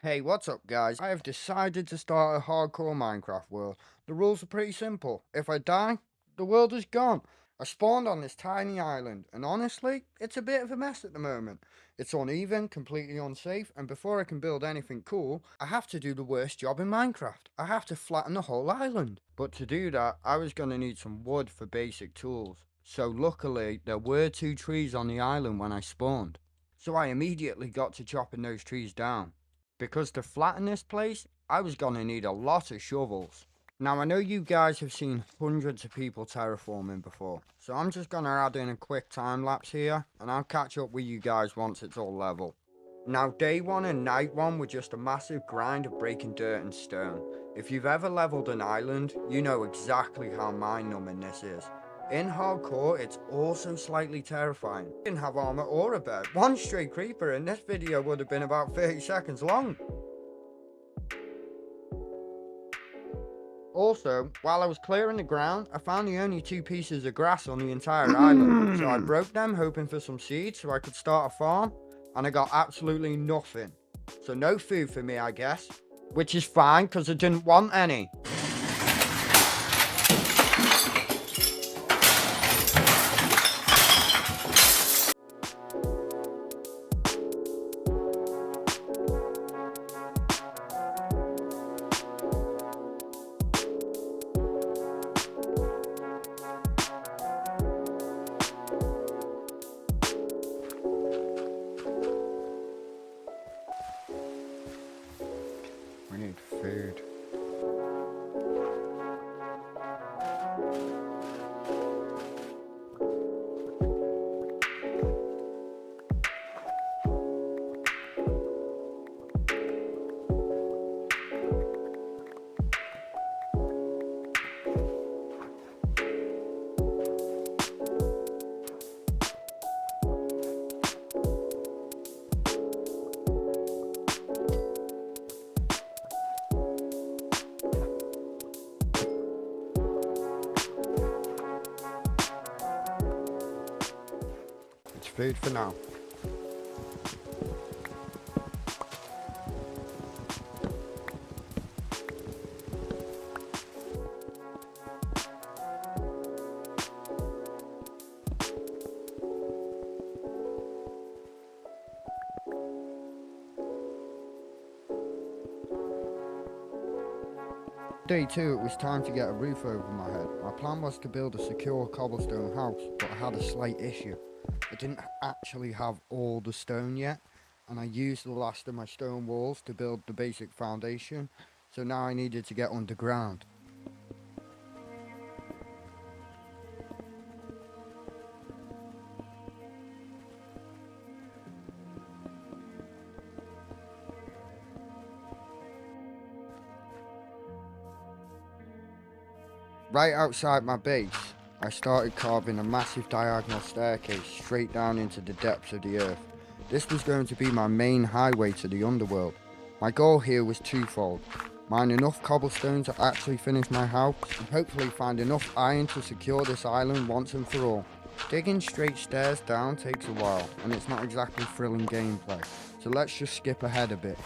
Hey, what's up, guys? I have decided to start a hardcore Minecraft world. The rules are pretty simple. If I die, the world is gone. I spawned on this tiny island, and honestly, it's a bit of a mess at the moment. It's uneven, completely unsafe, and before I can build anything cool, I have to do the worst job in Minecraft. I have to flatten the whole island. But to do that, I was going to need some wood for basic tools. So luckily, there were two trees on the island when I spawned. So I immediately got to chopping those trees down. Because to flatten this place, I was gonna need a lot of shovels. Now I know you guys have seen hundreds of people terraforming before, so I'm just gonna add in a quick time lapse here, and I'll catch up with you guys once it's all level. Now day one and night one were just a massive grind of breaking dirt and stone. If you've ever leveled an island, you know exactly how mind numbing this is. In hardcore, it's also slightly terrifying. I didn't have armor or a bed. One stray creeper and this video would have been about 30 seconds long. Also, while I was clearing the ground, I found the only two pieces of grass on the entire island. So I broke them hoping for some seeds so I could start a farm, and I got absolutely nothing. So no food for me, I guess. Which is fine, because I didn't want any. We need food. It's food for now. Day 2, it was time to get a roof over my head. My plan was to build a secure cobblestone house, but I had a slight issue. I didn't actually have all the stone yet, and I used the last of my stone walls to build the basic foundation, so now I needed to get underground. Right outside my base, I started carving a massive diagonal staircase straight down into the depths of the earth. This was going to be my main highway to the underworld. My goal here was twofold: mine enough cobblestone to actually finish my house, and hopefully find enough iron to secure this island once and for all. Digging straight stairs down takes a while, and it's not exactly thrilling gameplay, so let's just skip ahead a bit.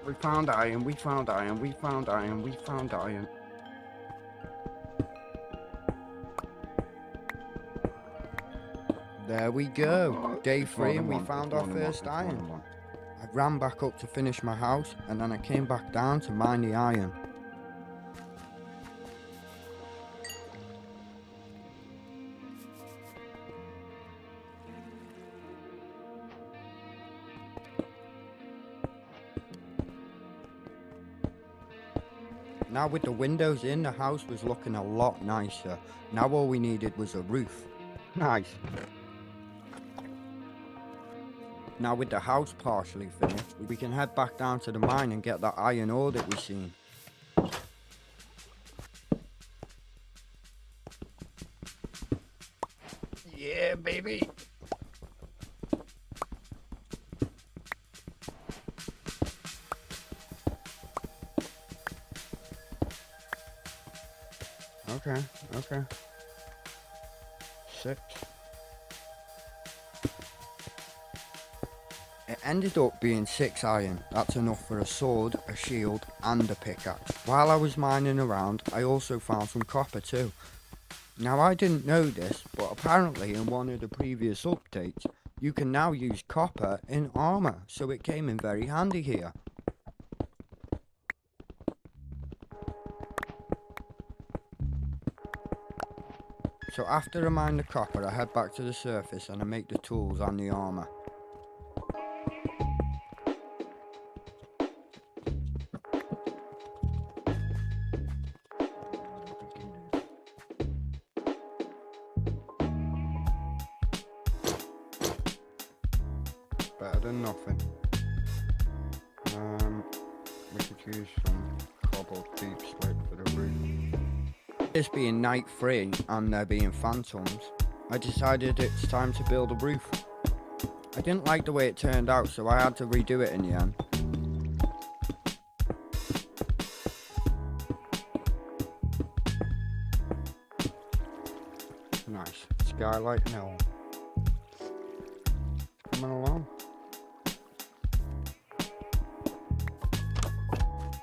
We found iron, we found iron, we found iron, we found iron. There we go. Day 3 and we found our first iron. I ran back up to finish my house and then I came back down to mine the iron. Now with the windows in, the house was looking a lot nicer. Now all we needed was a roof. Nice. Now with the house partially finished, we can head back down to the mine and get that iron ore that we seen. Yeah, baby. Okay, okay. 6. It ended up being 6 iron. That's enough for a sword, a shield, and a pickaxe. While I was mining around, I also found some copper too. Now I didn't know this, but apparently in one of the previous updates, you can now use copper in armor, so it came in very handy here. So after I mine the copper, I head back to the surface and I make the tools and the armor. Better than nothing. We could use some cobbled deep slate for the roof. This being night 3 and there being phantoms, I decided it's time to build a roof. I didn't like the way it turned out, so I had to redo it in the end. Nice. Skylight and all. Coming along.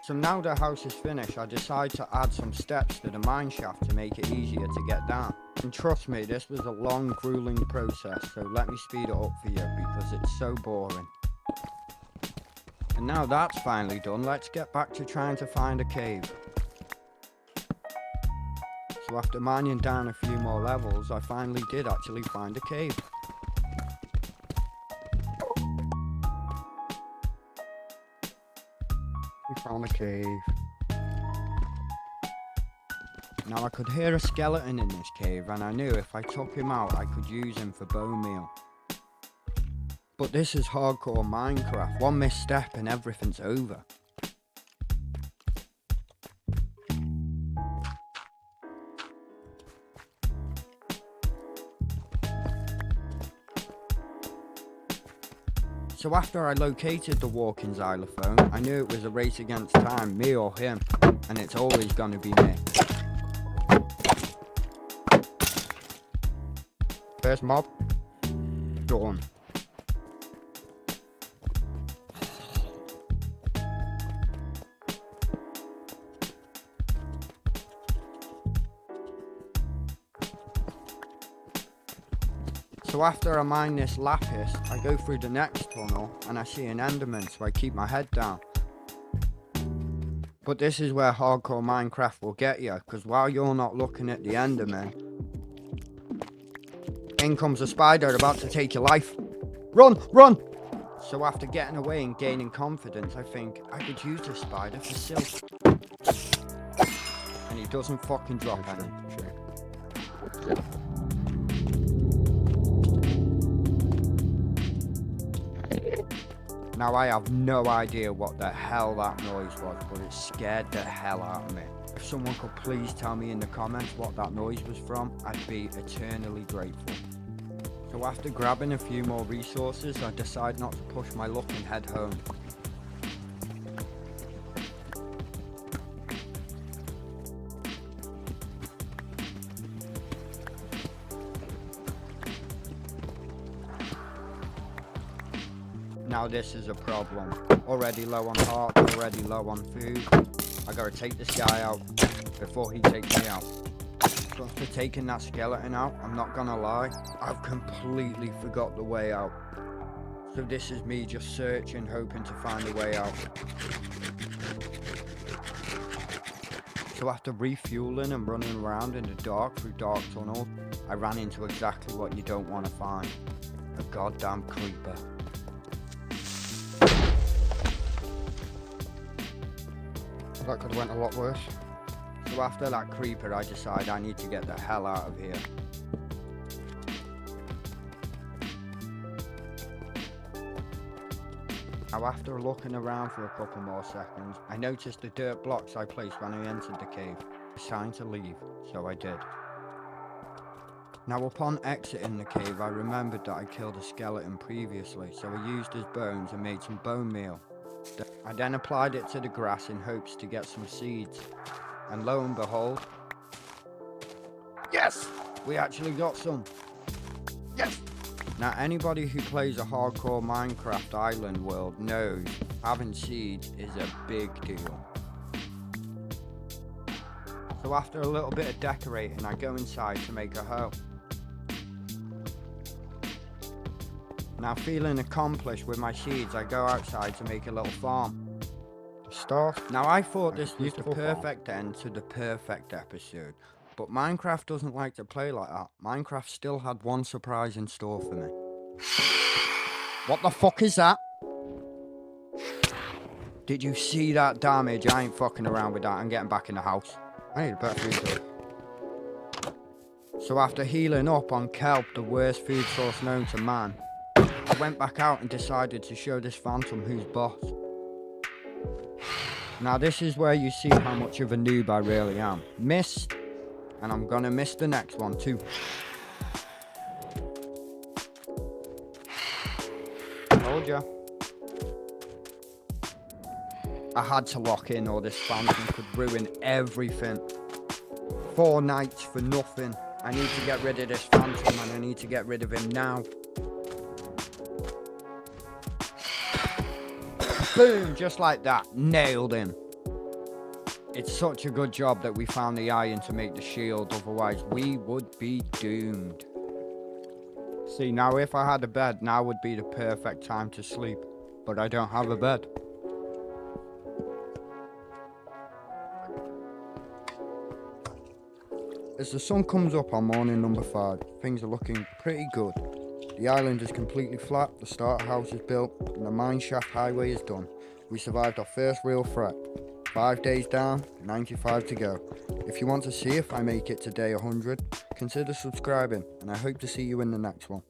So now the house is finished, I decide to add some steps to the mine shaft to make it easier to get down. And trust me, this was a long, grueling process, so let me speed it up for you because it's so boring. And now that's finally done, let's get back to trying to find a cave. So after mining down a few more levels, I finally did actually find a cave. We found a cave. Now I could hear a skeleton in this cave and I knew if I took him out I could use him for bone meal. But this is hardcore Minecraft, one misstep and everything's over. So after I located the walking xylophone, I knew it was a race against time, me or him, and it's always gonna be me. First mob, done. So after I mine this lapis, I go through the next tunnel and I see an enderman, so I keep my head down. But this is where hardcore Minecraft will get you, because while you're not looking at the enderman, in comes a spider about to take your life. Run, run! So after getting away and gaining confidence, I think I could use this spider for silk. And he doesn't fucking drop any. Now I have no idea what the hell that noise was, but it scared the hell out of me. If someone could please tell me in the comments what that noise was from, I'd be eternally grateful. So after grabbing a few more resources, I decide not to push my luck and head home. Now this is a problem. Already low on heart, already low on food. I gotta take this guy out before he takes me out. So after taking that skeleton out, I'm not gonna lie, I've completely forgot the way out. So this is me just searching, hoping to find a way out. So after refueling and running around in the dark through dark tunnels, I ran into exactly what you don't want to find. A goddamn creeper. That could have went a lot worse. So after that creeper, I decide I need to get the hell out of here. Now after looking around for a couple more seconds, I noticed the dirt blocks I placed when I entered the cave. It's time to leave, so I did. Now upon exiting the cave, I remembered that I killed a skeleton previously, so I used his bones and made some bone meal. I then applied it to the grass in hopes to get some seeds, and lo and behold, Yes! We actually got some. Yes! Now, anybody who plays a hardcore Minecraft island world knows having seeds is a big deal. So after a little bit of decorating, I go inside to make a hoe. Now, feeling accomplished with my seeds, I go outside to make a little farm. Now, I thought this was the perfect end to the perfect episode, but Minecraft doesn't like to play like that. Minecraft still had one surprise in store for me. What the fuck is that? Did you see that damage? I ain't fucking around with that. I'm getting back in the house. I need a better food source. So after healing up on kelp, the worst food source known to man, I went back out and decided to show this phantom who's boss. Now this is where you see how much of a noob I really am. Missed, and I'm gonna miss the next one too. Told ya. I had to lock in or this phantom could ruin everything. 4 nights for nothing. I need to get rid of this phantom and I need to get rid of him now. Boom, just like that, nailed him. It's such a good job that we found the iron to make the shield, otherwise we would be doomed. See, now if I had a bed, now would be the perfect time to sleep, but I don't have a bed. As the sun comes up on morning number 5, things are looking pretty good. The island is completely flat, the starter house is built, and the mineshaft highway is done. We survived our first real threat. 5 days down, 95 to go. If you want to see if I make it to day 100, consider subscribing, and I hope to see you in the next one.